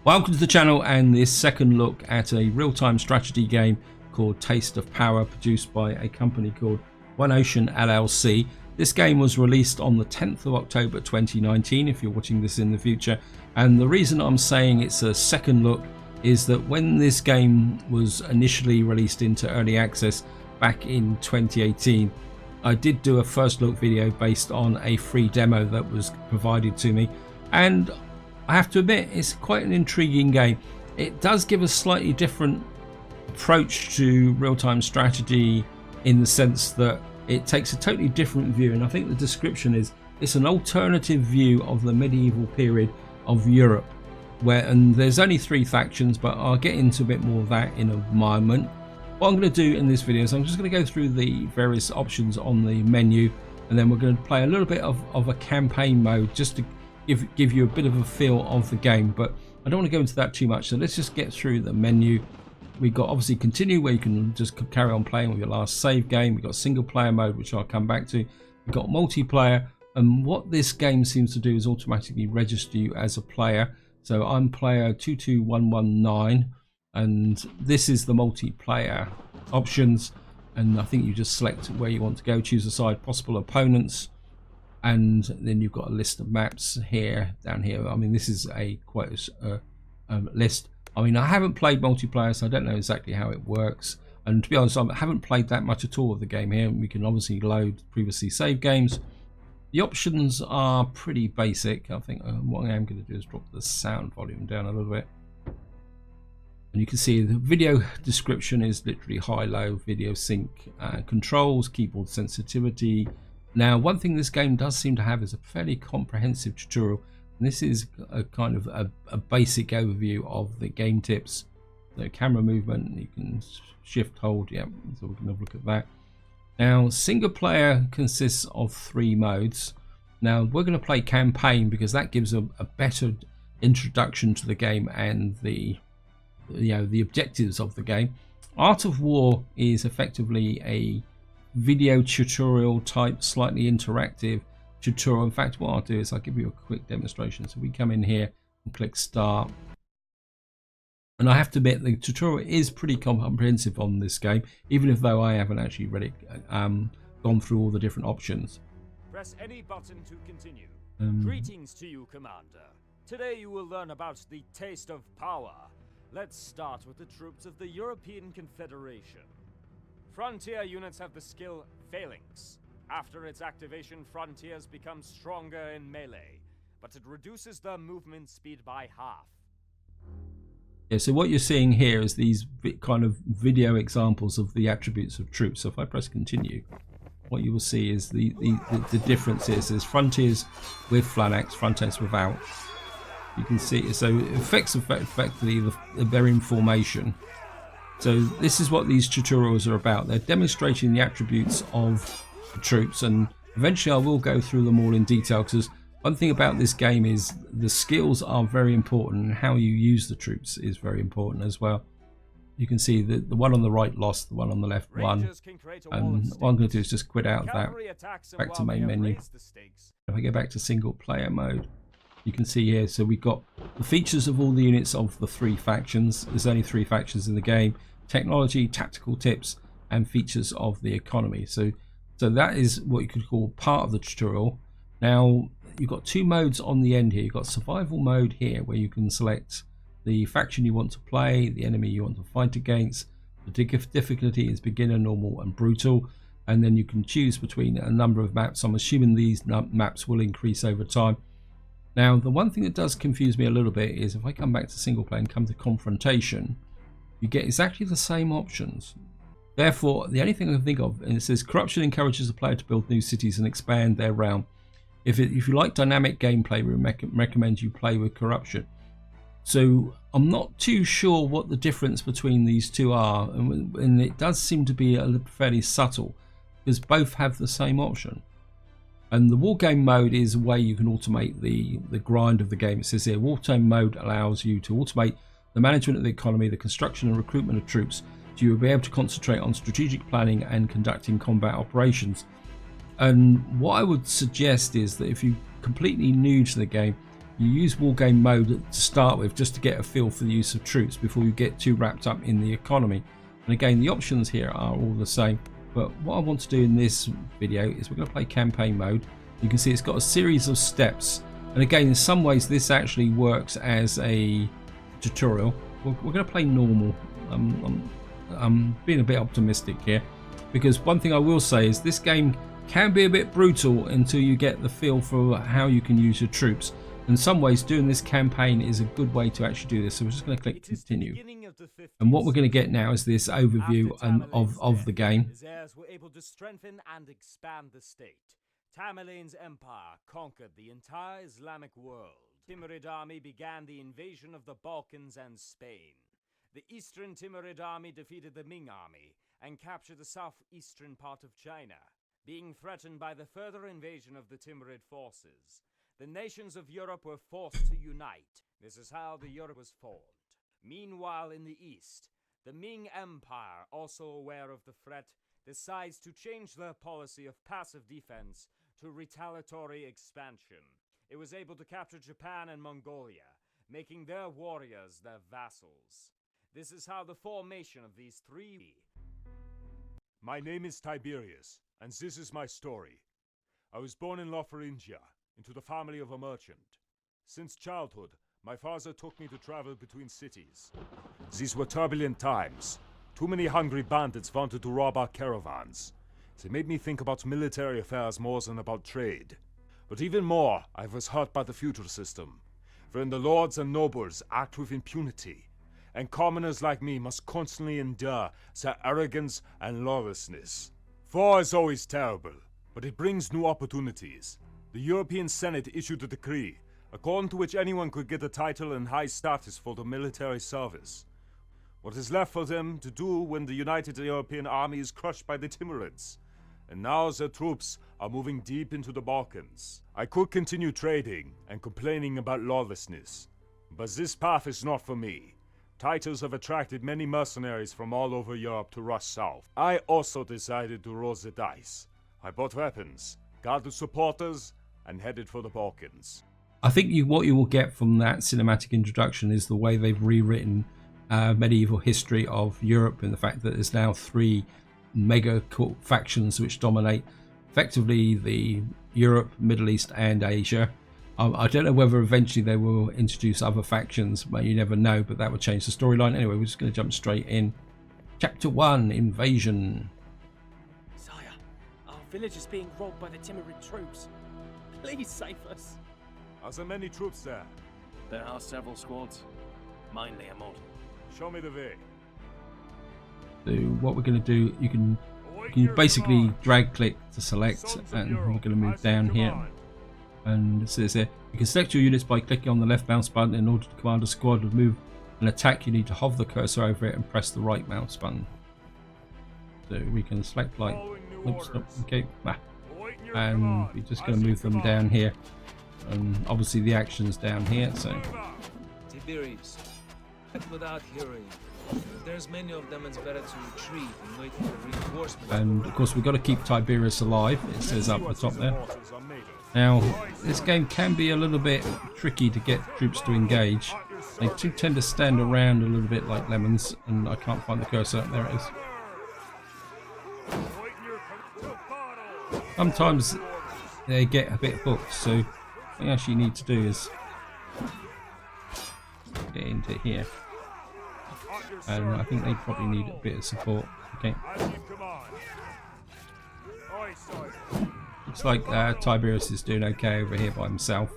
Welcome to the channel and this second look at a real-time strategy game called Taste of Power, produced by a company called One Ocean LLC. This game was released on the 10th of October 2019 if you're watching this in the future, and the reason I'm saying it's a second look is that when this game was initially released into early access back in 2018, I did do a first look video based on a free demo that was provided to me, and I have to admit it's quite an intriguing game. It does give a slightly different approach to real-time strategy in the sense that it takes a totally different view, and I think the description is it's an alternative view of the medieval period of Europe, and there's only 3 factions, but I'll get into a bit more of that in a moment. What I'm going to do in this video is I'm just going to go through the various options on the menu, and then we're going to play a little bit of a campaign mode just to give you a bit of a feel of the game, but I don't want to go into that too much. So let's just get through the menu. We've got obviously continue, where you can just carry on playing with your last save game. We've got single player mode, which I'll come back to. We've got multiplayer, and what this game seems to do is automatically register you as a player. So I'm player 22119, and this is the multiplayer options, and I think you just select where you want to go, choose a side, possible opponents, and then you've got a list of maps here, down here. I mean, this is quite a list. I mean, I haven't played multiplayer, so I don't know exactly how it works, and to be honest, I haven't played that much at all of the game here. We can obviously load previously saved games. The options are pretty basic. I think what I am going to do is drop the sound volume down a little bit, and you can see the video description is literally high-low, video sync, controls, keyboard sensitivity. Now, one thing this game does seem to have is a fairly comprehensive tutorial, and this is a kind of a basic overview of the game tips. The camera movement, you can shift hold, yeah, so we can have a look at that. Now, single player consists of 3 modes. Now, we're going to play campaign because that gives a better introduction to the game and the objectives of the game. Art of War is effectively a video tutorial type, slightly interactive tutorial. In fact, what I'll do is I'll give you a quick demonstration. So we come in here and click start, and I have to admit the tutorial is pretty comprehensive on this game, even if though I haven't actually read it, gone through all the different options. Press any button to continue. Greetings to you, Commander. Today you will learn about the Taste of Power. Let's start with the troops of the European Confederation. Frontier units have the skill Phalanx. After its activation, Frontiers become stronger in melee, but it reduces their movement speed by half. Yeah, so what you're seeing here is these kind of video examples of the attributes of troops. So if I press continue, what you will see is the difference is there's Frontiers with Phalanx, Frontiers without. You can see, so it affects effectively their information. So this is what these tutorials are about. They're demonstrating the attributes of the troops, and eventually I will go through them all in detail, because one thing about this game is the skills are very important, and how you use the troops is very important as well. You can see the one on the right lost, the one on the left won, and what I'm going to do is just quit out of that, back to main menu. If I go back to single player mode, you can see here, so we've got the features of all the units of the 3 factions. There's only 3 factions in the game: technology, tactical tips, and features of the economy. So that is what you could call part of the tutorial. Now, you've got 2 modes on the end here. You've got survival mode here, where you can select the faction you want to play, the enemy you want to fight against. The difficulty is beginner, normal, and brutal, and then you can choose between a number of maps. I'm assuming these maps will increase over time. Now, the one thing that does confuse me a little bit is if I come back to single player and come to confrontation, you get exactly the same options. Therefore, the only thing I can think of, and it says corruption encourages the player to build new cities and expand their realm. If you like dynamic gameplay, we recommend you play with corruption. So I'm not too sure what the difference between these 2 are, and it does seem to be fairly subtle, because both have the same option. And the war game mode is a way you can automate the grind of the game. It says here, war game mode allows you to automate the management of the economy, the construction and recruitment of troops, so you will be able to concentrate on strategic planning and conducting combat operations. And what I would suggest is that if you're completely new to the game, You use war game mode to start with just to get a feel for the use of troops before you get too wrapped up in the economy. And again, the options here are all the same. But what I want to do in this video is we're going to play campaign mode. You can see it's got a series of steps. And again, in some ways, this actually works as a tutorial. We're going to play normal. I'm being a bit optimistic here, because one thing I will say is this game can be a bit brutal until you get the feel for how you can use your troops. In some ways, doing this campaign is a good way to actually do this. So we're just going to click continue. And what we're going to get now is this overview of the game. His heirs were able to strengthen and expand the state. Tamerlane's empire conquered the entire Islamic world. Timurid army began the invasion of the Balkans and Spain. The Eastern Timurid army defeated the Ming army and captured the southeastern part of China. Being threatened by the further invasion of the Timurid forces, the nations of Europe were forced to unite. This is how the Europe was formed. Meanwhile, in the east, the Ming Empire, also aware of the threat, decides to change their policy of passive defense to retaliatory expansion. It was able to capture Japan and Mongolia, making their warriors their vassals. This is how the formation of these three... My name is Tiberius, and this is my story. I was born in Lotharingia, into the family of a merchant. Since childhood, my father took me to travel between cities. These were turbulent times. Too many hungry bandits wanted to rob our caravans. They made me think about military affairs more than about trade. But even more, I was hurt by the feudal system, wherein the lords and nobles act with impunity, and commoners like me must constantly endure their arrogance and lawlessness. War is always terrible, but it brings new opportunities. The European Senate issued a decree, according to which anyone could get a title and high status for the military service. What is left for them to do when the United European Army is crushed by the Timurids? And now their troops are moving deep into the Balkans. I could continue trading and complaining about lawlessness, but this path is not for me. Titles have attracted many mercenaries from all over Europe to rush south. I also decided to roll the dice. I bought weapons, gathered supporters, and headed for the Balkans. I think what you will get from that cinematic introduction is the way they've rewritten medieval history of Europe, and the fact that there's now three mega factions which dominate effectively the Europe, Middle East and Asia. I don't know whether eventually they will introduce other factions, but you never know, but that would change the storyline. Anyway, we're just going to jump straight in. Chapter 1, Invasion. Sire, our village is being robbed by the Timurid troops. Please save us. Are there many troops there? There are several squads. Mainly a mod. Show me the way. So what we're going to do, you can basically drag click to select, and we're going to move down here. And it says here, you can select your units by clicking on the left mouse button. In order to command a squad to move and attack, you need to hover the cursor over it and press the right mouse button. So we can select like, oops, no, okay, and we're just going to move them down here. And obviously the action's down here, so. Tiberius, without hearing. There's many of them, it's better to retreat and wait for reinforcements. And of course we've got to keep Tiberius alive, it says up the top there. Now this game can be a little bit tricky to get troops to engage. They do tend to stand around a little bit like lemons, and I can't find the cursor. There it is. Sometimes they get a bit hooked, so what you actually need to do is get into here. And I think they probably need a bit of support. Okay. Looks like Tiberius is doing okay over here by himself.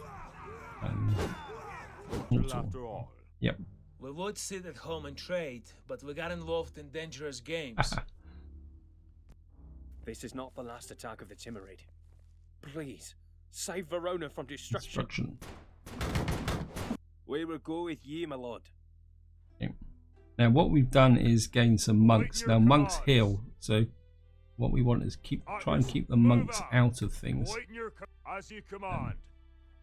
Yep. We would sit at home and trade, but we got involved in dangerous games. This is not the last attack of the Timurid. Please, save Verona from destruction. We will go with ye, my lord. Okay. Now what we've done is gain some monks. Now monks heal, so what we want is try and keep the monks out of things.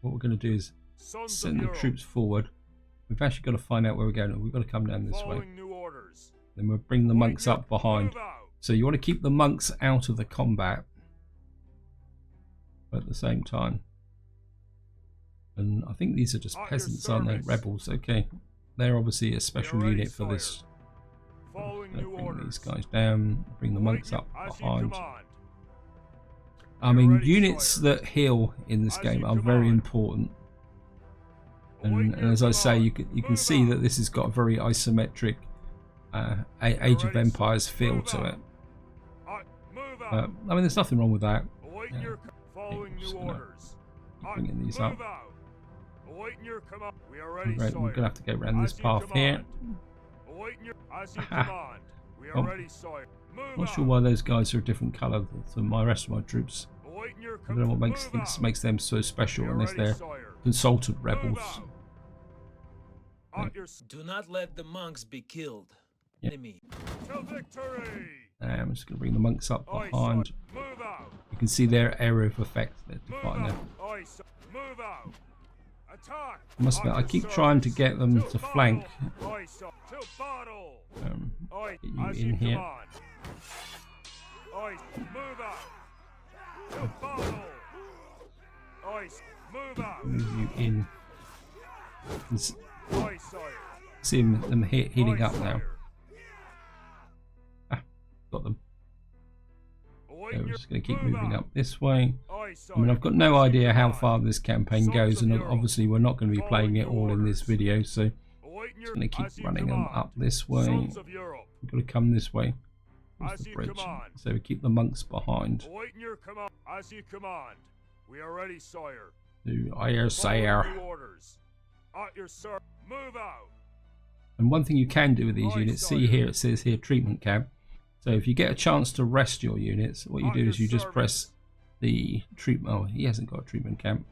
What we're going to do is send the troops forward. We've actually got to find out where we're going. We've got to come down this way. Then we'll bring the monks up behind. So you want to keep the monks out of the combat, but at the same time And I think these are just peasants, aren't they? Rebels. Okay, they're obviously a special unit for this. Bring these guys down. Bring the monks up behind. I mean, units that heal in this game are very important. And as I say, you can see that this has got a very isometric Age of Empires feel to it. I mean, there's nothing wrong with that. Yeah. Bringing these up. We're going to have to go around this path here. Oh, not sure why those guys are a different colour than the rest of my troops. I don't know what makes them so special unless they're consultant rebels. Do not let the monks be killed. Yeah. Enemy. I'm just going to bring the monks up behind. You can see their area of effect. They're defined there. I must admit, I keep trying to get them to flank. Get you in here. Move you in. See them healing up now. Got them. So we're just going to keep moving up this way. I mean, I've got no idea how far this campaign goes, and obviously we're not going to be playing it all in this video, so I'm just going to keep running them up this way. We've got to come this way. There's the bridge. So we keep the monks behind. As you command. We are ready, sire. Aye, sire. Move out. And one thing you can do with these units, see here, it says here treatment camp. So if you get a chance to rest your units, what you do is you just press the treatment. Oh, he hasn't got a treatment camp,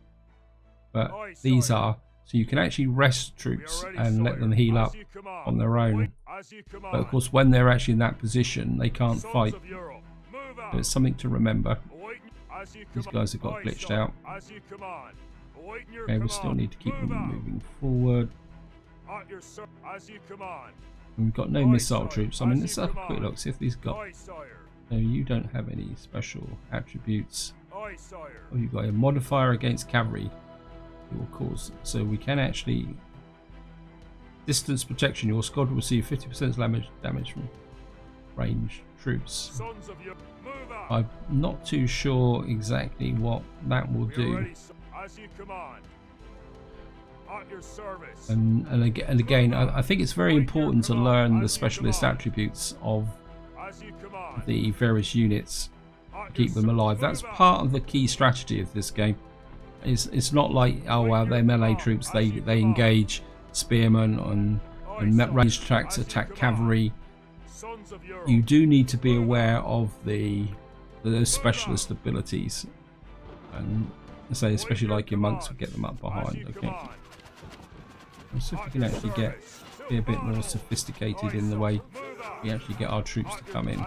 but these are, so you can actually rest troops and let them heal up on their own. But of course, when they're actually in that position, they can't fight. So it's something to remember. These guys have got glitched out. Okay, we still need to keep them moving forward. And we've got no missile troops. I mean, let's have a quick look, see if these got. No, you don't have any special attributes. Oh, you've got a modifier against cavalry. It will cause. So we can actually. Distance protection. Your squad will receive 50% damage from range troops. I'm not too sure exactly what that will do. And again, I think it's very important to learn the specialist attributes of the various units to keep them alive. That's part of the key strategy of this game. It's not like, oh well, they're melee troops, they engage spearmen and ranged attacks, attack cavalry. You do need to be aware of those specialist abilities, and I say especially like your monks will get them up behind. Okay, let's see if we can actually be a bit more sophisticated in the way we actually get our troops to come in.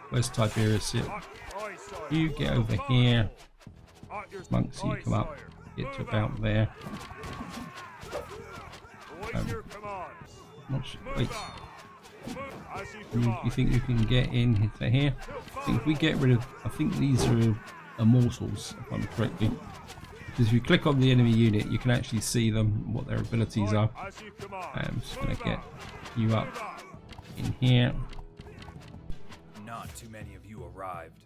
Where's Tiberius? You get over here. Monks, you come up, get to about there. Wait. You think you can get in to here? I think if we get rid of, I think these are immortals, if I'm correctly. Because if you click on the enemy unit, you can actually see them, what their abilities are. I'm just going to get you up in here. Not too many of you arrived.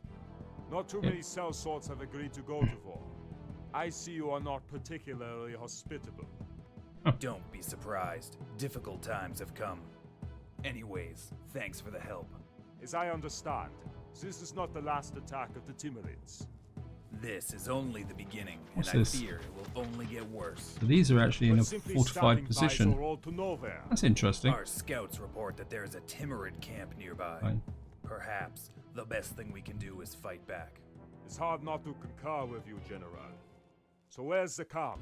Not too many sellswords have agreed to go to war. I see you are not particularly hospitable. Don't be surprised. Difficult times have come. Anyways, thanks for the help. As I understand, this is not the last attack of the Timurids. This is only the beginning, What's and this? I fear it will only get worse. So these are actually in a fortified position. That's interesting. Our scouts report that there is a Timurid camp nearby. Fine. Perhaps the best thing we can do is fight back. It's hard not to concur with you, General. So where's the camp?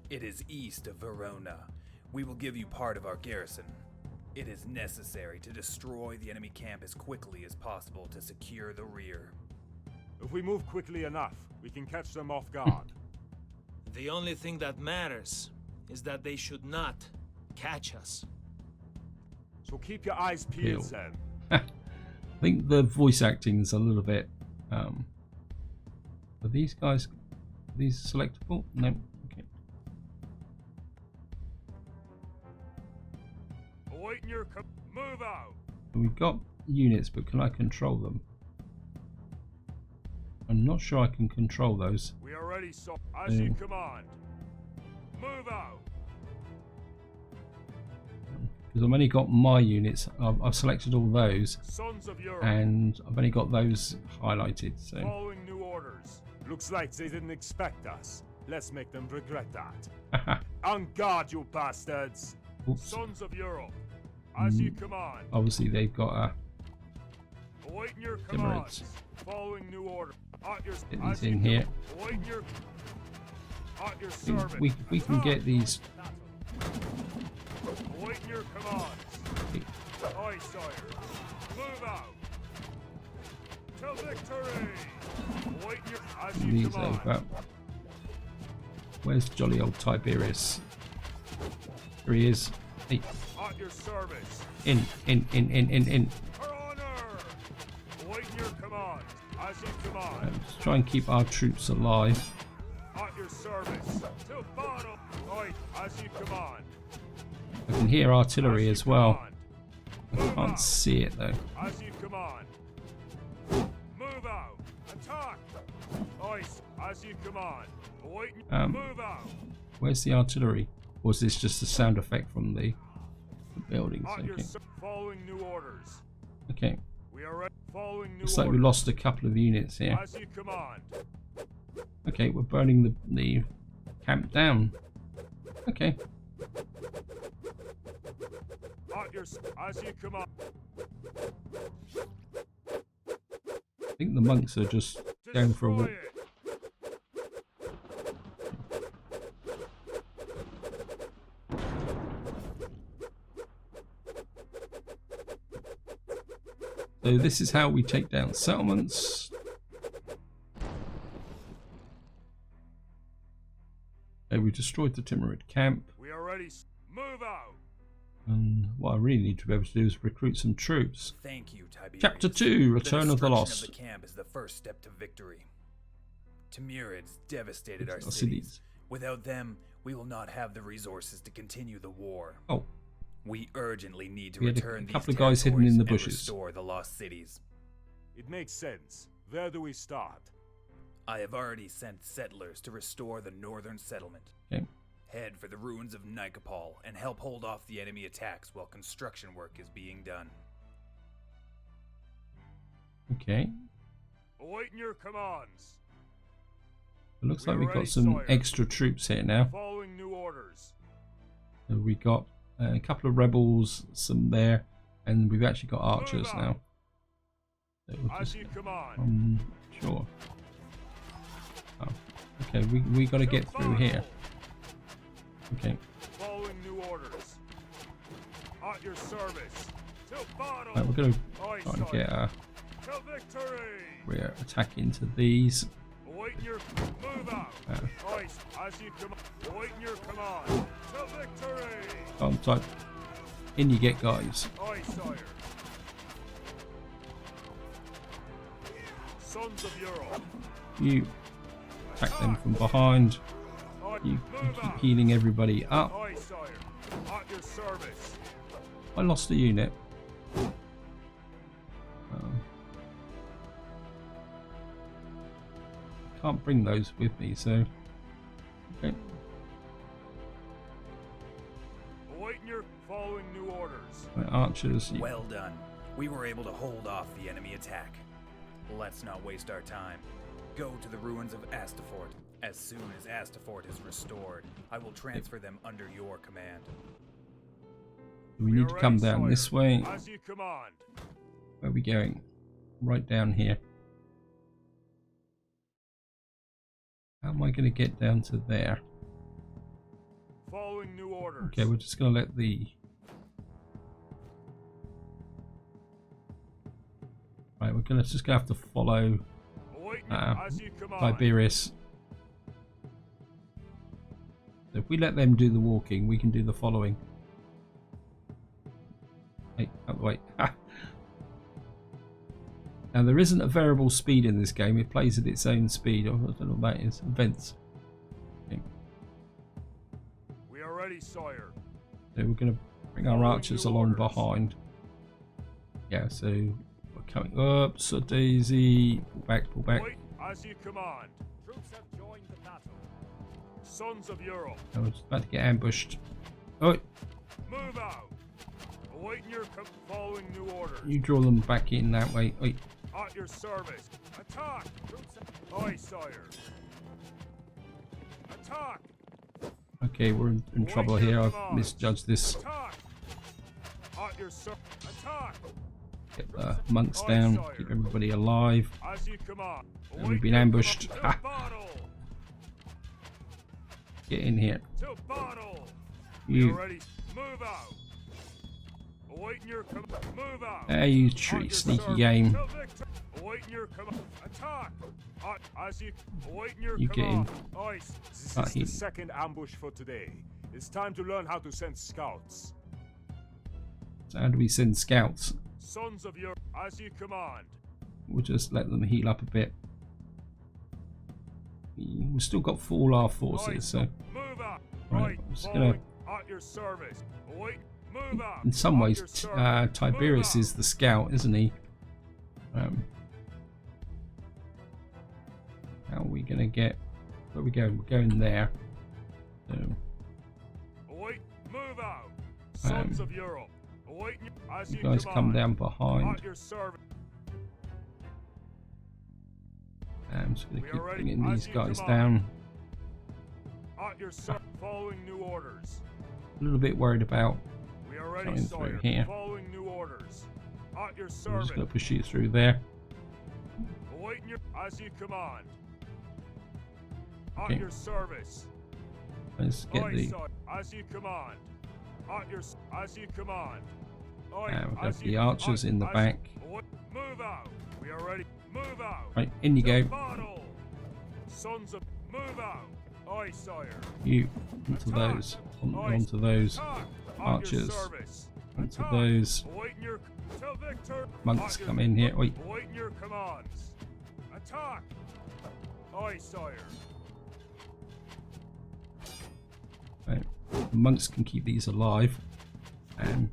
It is east of Verona. We will give you part of our garrison. It is necessary to destroy the enemy camp as quickly as possible to secure the rear. If we move quickly enough, we can catch them off guard. The only thing that matters is that they should not catch us. So keep your eyes peeled, then. I think the voice acting is a little bit Are these guys, are these selectable? No. Okay. Awaiting your move out. We've got units, but can I control them? I'm not sure I can control those. We are ready, so as you command. Move out. Because I've only got my units. I've selected all those, Sons of Europe. and I've only got those highlighted. So Following new orders. Looks like they didn't expect us. Let's make them regret that. On guard, you bastards. oops. Sons of Europe. As you command. Obviously, they've got a. Awaiting your Emirates. commands. Following new order. At your, Get as these you in here. Awaiting your. At your service. We can get these. Awaiting your commands. Aye, sire. Move out. Till victory. Awaiting your. As you These command. over. Where's jolly old Tiberius? Here he is. Hey, At your service. in. For honor. Awaiting your command. As you command. Let's try and keep our troops alive. At your service. Till battle. Aye, as you command. I can hear artillery as well. Command. I Move can't out. see it though. As you command. Move out. Attack. Aye, as you command. Awaiting. Move out. Where's the artillery? Or is this just a sound effect from the buildings? At your Okay. following new orders. Okay. We are ready. Following new Looks like we orders. lost a couple of units here. As you command. Okay, we're burning the camp down. Okay. At your as you command. I think the monks are just going for a Destroy walk. it. So this is how we take down settlements. Okay, we destroyed the Timurid camp. We are ready. Move out. And what I really need to be able to do is recruit some troops. Thank you, Tiberius. Chapter 2, Return of the destruction Lost. of the camp is the first step to victory. Timurids devastated our Our cities. cities. Without them, we will not have the resources to continue the war. Oh, We urgently need to We had a return these couple of guys hidden in the territories bushes. and restore the lost cities. It makes sense. Where do we start? I have already sent settlers to restore the northern settlement. okay. Head for the ruins of Nikopol and help hold off the enemy attacks while construction work is being done. Okay. Awaiting your commands. It looks We like are we've got ready, some sire. extra troops here now. Following new orders. So we got a couple of rebels, some there, and we've actually got archers Move now. out. So we'll As just, you command. sure. Oh, okay, we got to Till get through here. battle. Okay, Following new orders. At your service. Till battle. right, we're going to Aye, try and sire. get a Till victory. rear attack into these. Awaiting your move out. Aye, as you command. Awaiting your command. Till victory. On type. In you get, guys. Aye, sire. Sons of Europe. You attack them from behind. Aye, You move keep out. healing everybody up. Aye, sire. At your service. I lost a unit. Can't bring those with me, so okay. Awaiting your following new orders. My archers. Well done. We were able to hold off the enemy attack. Let's not waste our time. Go to the ruins of Astafort. As soon as Astafort is restored, I will transfer them under your command. We need are to come ready, down sire. this way. As you command. Where are we going? Right down here. How am I going to get down to there? Following new orders. Okay, we're just going to let the... Right, we're gonna just have to follow Awaiting as you command. Tiberius. So if we let them do the walking, we can do the following. Hey, out the way. Now there isn't a variable speed in this game. It plays at its own speed. I don't know what that is. Events. Okay. We are ready, sire. So we're going to bring our archers along behind. Yeah, so we're coming up. So Daisy, pull back, pull back. Wait, as you command. Troops have joined the battle. Sons of Europe, I was about to get ambushed. Oh, move out. Awaiting your following new orders. you draw them back in that way. Oi. At your service. Attack. Aye, sire. Attack. Okay, we're in trouble here. I've misjudged this. Attack. At your attack. Get the monks down. Keep everybody alive. As you command. And we've been ambushed. To Ha. battle. Get in here. To battle. You. Ready. Move out. Awaiting your command. Move out. Hey, you At treat your sneaky service. game. Till victor. Awaiting your command. Attack. As you awaiting your You get in. command. Aye. This Ah, is he- the second ambush for today. It's time to learn how to send scouts. So how do we send scouts? Sons of your as you command. We'll just let them heal up a bit. We've still got all our forces, so Move out. Right, I'm just gonna- at your service. Await. Move out. in some At ways your service. Tiberius Move is the scout, isn't he? How are we gonna get where we going? We're going there. So out. Await. Move out. Sons of Europe. Await as you you guys command. come down behind. At your service. I'm just gonna We keep are ready. bringing As these you guys command. down. At your service. Following new orders. A little bit worried about. We are ready, Coming through sire. here. Following new orders. At your I'm service. just gonna push you through there. Awaiting your as you command. At Okay. your service. Let's get Aye, the. sire. As you command. At your as you command. Aye, We've got as the you- archers in the as- back. Move out. We are ready. Move out. Right, in you To go. battle. Sons of move out. Aye, sire. You onto those. Onto those. Attack. At your Archers. service. Onto Attack. those. Awaiting your till victor. Monks At your- come in here. Wait. Awaiting your commands. Attack. Aye, sire. Right. The monks can keep these alive. And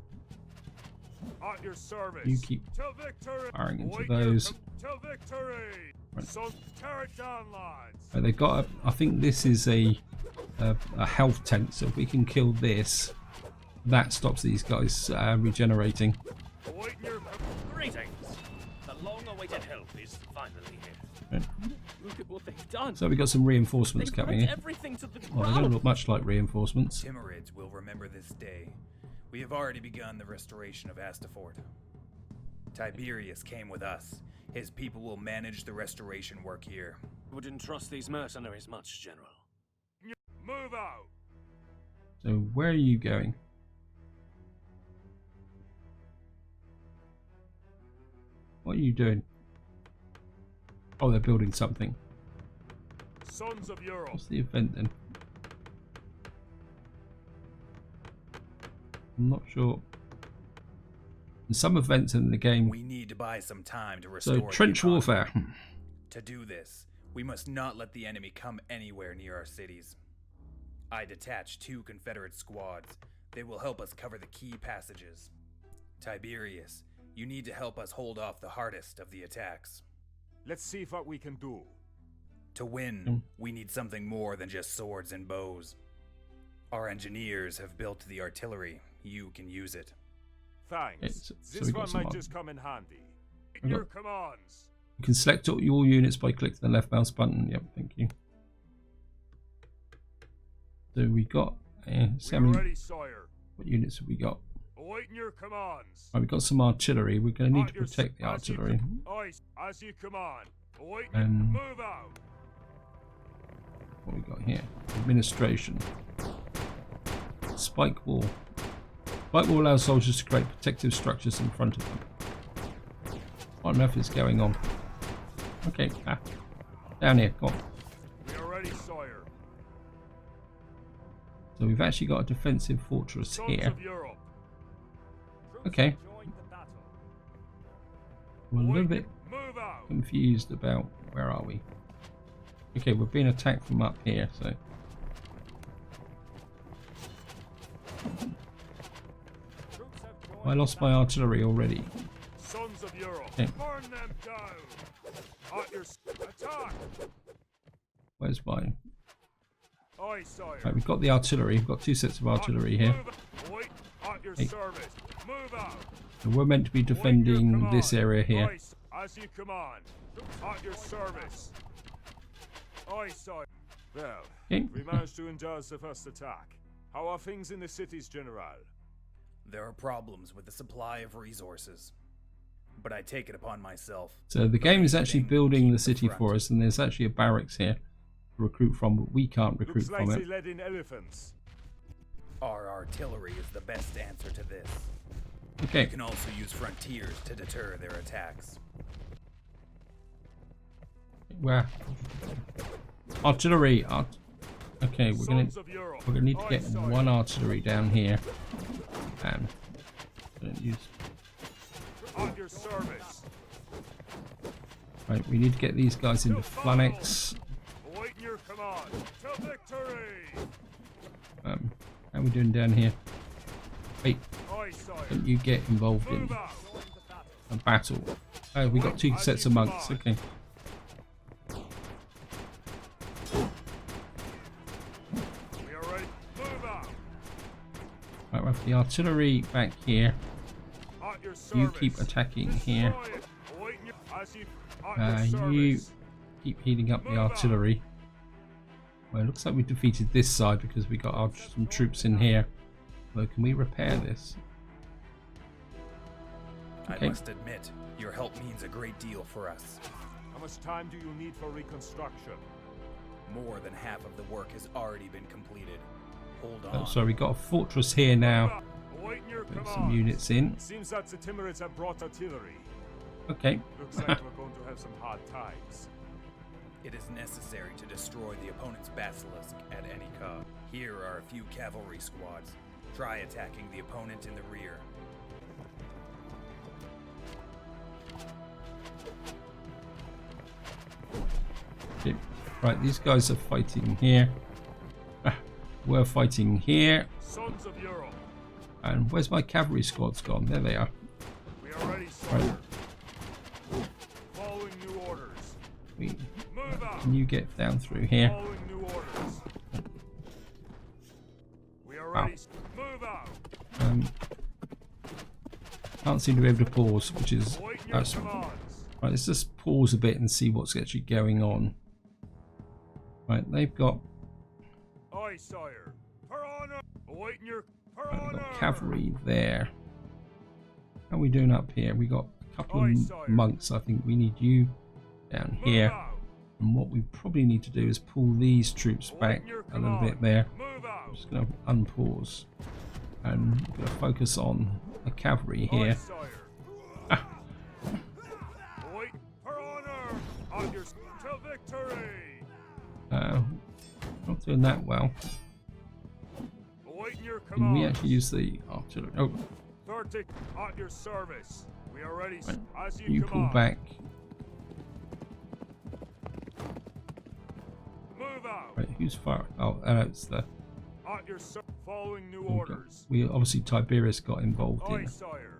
At your service. you keep till victory. firing into Await your those. till victory. Right. So tear it down, lads. They've got. I think this is a health tent. So if we can kill this, that stops these guys regenerating. Awaiting your Greetings! The long-awaited help is finally here. Right. Look at what they've done. So we got some reinforcements They've coming burnt in. everything to the Well, they don't ground. look much like reinforcements. Timurids will remember this day. We have already begun the restoration of Astafort. Tiberius came with us. His people will manage the restoration work here. Wouldn't trust these mercenaries much, General. move out. So where are you going? What are you doing? Oh, they're building something. Sons of Europe. What's the event then? I'm not sure. In some events in the game, We need to buy some time to restore so the trench economy. warfare. To do this, we must not let the enemy come anywhere near our cities. I detached 2 Confederate squads. They will help us cover the key passages. Tiberius, you need to help us hold off the hardest of the attacks. Let's see what we can do. To win, we need something more than just swords and bows. Our engineers have built the artillery. You can use it. Thanks. Okay, so This we got one some might on. just come in handy. I Your got- commands. You can select all your units by clicking the left mouse button. Yep, thank you. So we got We are seven. ready, sire. What units have we got? Awaiting your commands. Right, we've got some artillery. We're going to need At to your protect the as you artillery. Aye, as you command. Awaiting. Um, Move out. What we got here? Administration. Spike wall. Spike wall allows soldiers to create protective structures in front of them. What on earth is going on? Okay, down here. Go on. We are ready, sire. So we've actually got a defensive fortress Sons here. of Europe. Troops Okay. have joined the battle. We're a little Awaiting- bit Move out. confused about where are we. Okay, we're being attacked from up here, so I lost my artillery already. Sons of Europe, Okay. burn them down. At your attack. Where's my... Aye, sire. Right, we've got the artillery. We've got 2 sets of artillery here. Wait, at your Hey. service. Move out. So we're meant to be defending this area here. Aye, as you command. At your service. Aye, sire. Well, Okay. we managed to indulge the first attack. How are things in the cities, General? There are problems with the supply of resources, but I take it upon myself. So the game is actually building the Keep city front. for us, and there's actually a barracks here to recruit from, but we can't recruit Looks like from they it. let in elephants. Our artillery is the best answer to this. Okay, You can also use frontiers to deter their attacks. where? Artillery. Okay, we're gonna Sons of Europe. need to Aye, get sire. 1 artillery down here, and don't use. At your service. Right, we need to get these guys into phalanx. Awaiting your command. To victory. How are we doing down here? Wait, Aye, sire. don't you get involved in Move out. a battle? Oh, we got 2 sets of monks. Okay. We are ready. Move out. Right, we have the artillery back here. At your service. You keep attacking here. Destroy it. Awaiting your, as you, at your You service. keep heating up the artillery. Well, it looks like we defeated this side because we got some troops in here. So can we repair this? Okay. I must admit, your help means a great deal for us. How much time do you need for reconstruction? More than half of the work has already been completed. Hold Oh, on. so we got a fortress here now. Awaiting your Put command. some units in. Seems that the Timurids have brought artillery. Okay. Looks like we're going to have some hard times. It is necessary to destroy the opponent's basilisk at any cost. Here are a few cavalry squads. Try attacking the opponent in the rear. Okay. Right, these guys are fighting here. We're fighting here. Sons of Europe. And where's my cavalry squads gone? There they are. We are ready, sire. Right. Following new orders. We, Move out. can you get down through here? Following new orders. We are Wow. ready. Move out. Can't seem to be able to pause, which is Awaiting your that's commands. right. Let's just pause a bit and see what's actually going on. Right, they've got, Aye, sire. Per honor. Awaiting your per right, we've honor. got cavalry there. How are we doing up here? We got a couple Aye, of sire. monks. I think we need you down Move here. out. And what we probably need to do is pull these troops back Awaiting your a little bit command. there. Move out. I'm just going to unpause and we're going to focus on the cavalry Aye, here. sire. Await per honor. On your till victory. Not doing that well. Awaiting your Can we command. actually use the artillery? Oh, 30 at your service. We are ready. right. As you, You pull command. back. Move out. Right, who's firing? Oh, it's the. At your following new Okay. orders. We obviously Tiberius got involved Aye, in. sire.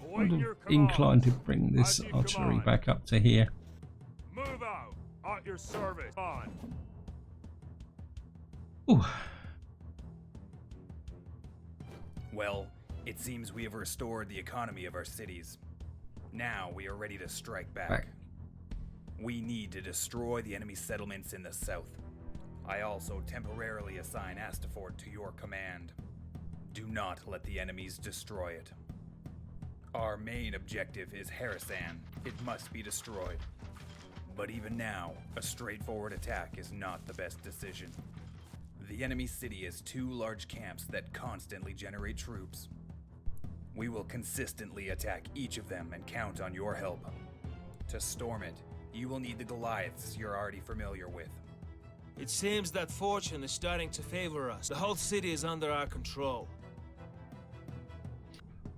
I'm Awaiting your inclined to commands. bring this As you artillery command. back up to here. Move out. At your service. On. Ooh. Well, it seems we have restored the economy of our cities. Now we are ready to strike back. We need to destroy the enemy settlements in the south. I also temporarily assign Astafort to your command. Do not let the enemies destroy it. Our main objective is Harrisan. It must be destroyed. But even now, a straightforward attack is not the best decision. The enemy city has 2 large camps that constantly generate troops. We will consistently attack each of them and count on your help. To storm it, you will need the Goliaths you're already familiar with. It seems that fortune is starting to favor us. The whole city is under our control.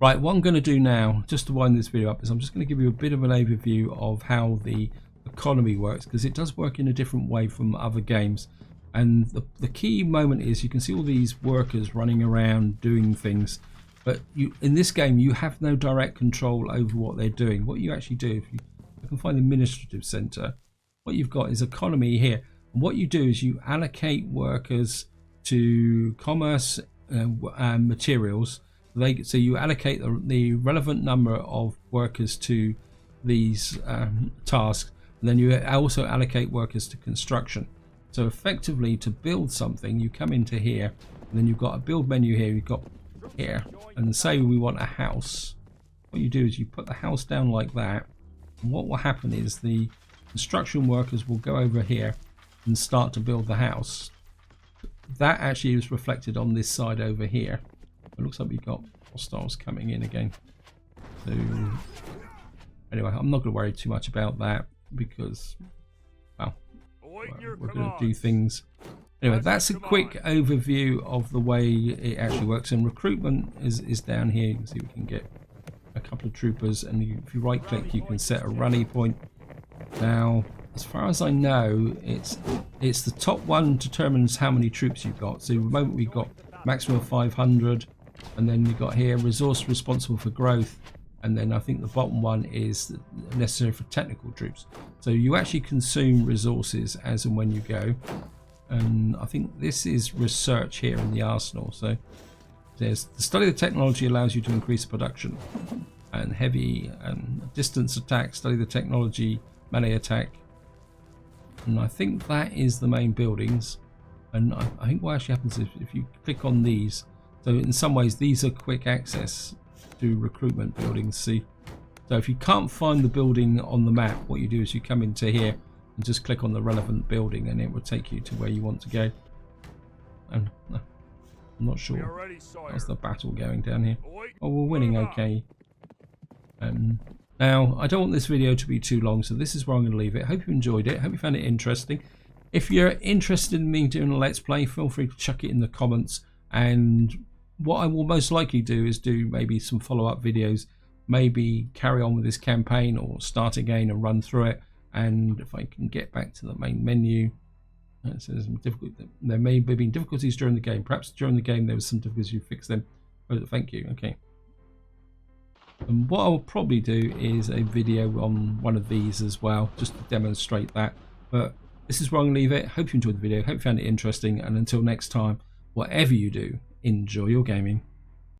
Right, what I'm going to do now, just to wind this video up, is I'm just going to give you a bit of an overview of how the economy works, because it does work in a different way from other games. And the key moment is you can see all these workers running around doing things, but in this game you have no direct control over what they're doing. What you actually do, if you can find the administrative center, what you've got is economy here. And what you do is you allocate workers to commerce and materials. So you allocate the relevant number of workers to these tasks, and then you also allocate workers to construction. So effectively, to build something, you come into here, and then you've got a build menu here, you've got here, and say we want a house. What you do is you put the house down like that, and what will happen is the construction workers will go over here and start to build the house. That actually is reflected on this side over here. It looks like we've got hostiles coming in again. So anyway, I'm not going to worry too much about that because, well, we're going to do things. Anyway, that's a quick overview of the way it actually works. And recruitment is down here. You can see we can get a couple of troopers, and if you right click you can set a rally point. Now, as far as I know, it's the top one determines how many troops you've got. So at the moment we've got maximum of 500, and then you've got here resource responsible for growth, and then I think the bottom one is necessary for technical troops. So you actually consume resources as and when you go. And I think this is research here in the arsenal. So there's the study of technology allows you to increase production, and heavy and distance attack, study the technology, melee attack. And I think that is the main buildings. And I think what actually happens is if you click on these, so in some ways these are quick access to recruitment buildings. See, so if you can't find the building on the map, what you do is you come into here and just click on the relevant building, and it will take you to where you want to go. And I'm not sure. How's the battle going down here? Oh, we're winning okay. Now, I don't want this video to be too long, so this is where I'm going to leave it. Hope you enjoyed it. Hope you found it interesting. If you're interested in me doing a Let's Play, feel free to chuck it in the comments. And what I will most likely do is do maybe some follow-up videos, maybe carry on with this campaign or start again and run through it. And if I can get back to the main menu, it says there may have been difficulties during the game. Perhaps during the game there was some difficulties, you fix them. Oh, thank you. Okay. And what I'll probably do is a video on one of these as well, just to demonstrate that. But this is where I'm going to leave it. Hope you enjoyed the video. Hope you found it interesting. And until next time, whatever you do, enjoy your gaming.